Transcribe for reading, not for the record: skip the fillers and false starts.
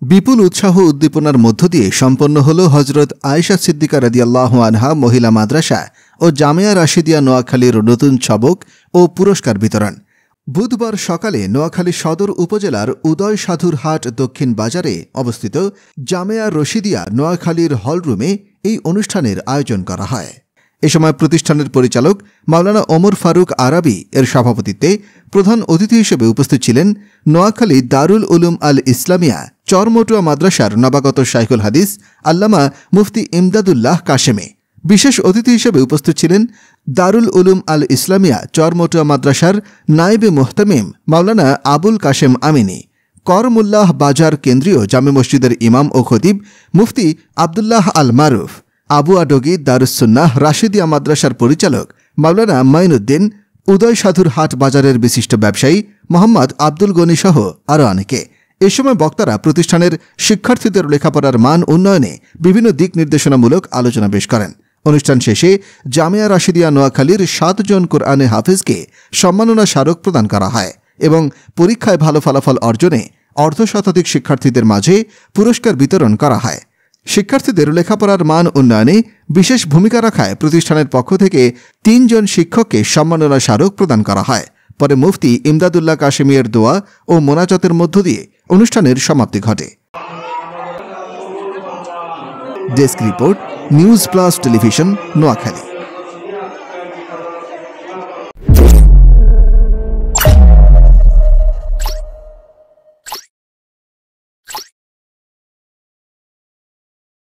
বিপুল উৎসাহ উদ্দীপনার মধ্য দিয়ে সম্পন্ন হল হজরত আয়েশা সিদ্দিকা রাদিয়াল্লাহু আনহা মহিলা মাদ্রাসা ও জামিয়া রাশিদিয়া নোয়াখালীর নতুন ছবক ও পুরস্কার বিতরণ। বুধবার সকালে নোয়াখালী সদর উপজেলার উদয় সাধুর হাট দক্ষিণ বাজারে অবস্থিত জামিয়া রশিদিয়া নোয়াখালীর হলরুমে এই অনুষ্ঠানের আয়োজন করা হয়। এ সময় প্রতিষ্ঠানের পরিচালক মাওলানা ওমর ফারুক আরাবী এর সভাপতিত্বে প্রধান অতিথি হিসেবে উপস্থিত ছিলেন নোয়াখালী দারুল উলুম আল ইসলামিয়া চরমটুয়া মাদ্রাসার নবাগত শাইখুল হাদিস আল্লামা মুফতি ইমদাদুল্লাহ কাশেমে। বিশেষ অতিথি হিসেবে উপস্থিত ছিলেন দারুল উলুম আল ইসলামিয়া চরমটুয়া মাদ্রাসার নায়েবে মুহতামিম মাওলানা আবুল কাশেম আমিনী, করমুল্লাহ বাজার কেন্দ্রীয় জামে মসজিদের ইমাম ও খতিব মুফতি আবদুল্লাহ আল মারুফ, আবু আডগি দারুসুন্নাহ রাশিদিয়া মাদ্রাসার পরিচালক মাওলানা মাইনুদ্দিন, উদয় সাধুর হাট বাজারের বিশিষ্ট ব্যবসায়ী মোহাম্মদ আব্দুল গনি সহ আরও অনেকে। এ সময় বক্তারা প্রতিষ্ঠানের শিক্ষার্থীদের লেখাপড়ার মান উন্নয়নে বিভিন্ন দিক নির্দেশনামূলক আলোচনা পেশ করেন। অনুষ্ঠান শেষে জামিয়া রাশিদিয়া নোয়াখালীর 7 জন কোরআনে হাফেজকে সম্মাননা স্মারক প্রদান করা হয় এবং পরীক্ষায় ভালো ফলাফল অর্জনে অর্ধশতাধিক শিক্ষার্থীদের মাঝে পুরস্কার বিতরণ করা হয়। শিক্ষার্থীদের লেখাপড়ার মান উন্নয়নে বিশেষ ভূমিকা রাখায় প্রতিষ্ঠানের পক্ষ থেকে 3 জন শিক্ষককে সম্মাননা স্মারক প্রদান করা হয়। পরে মুফতি ইমদাদুল্লাহ কাশেমিয়ের দোয়া ও মোনাজাতের মধ্য দিয়ে অনুষ্ঠানের সমাপ্তি ঘটে। Desk report, news plus television, Noakhali.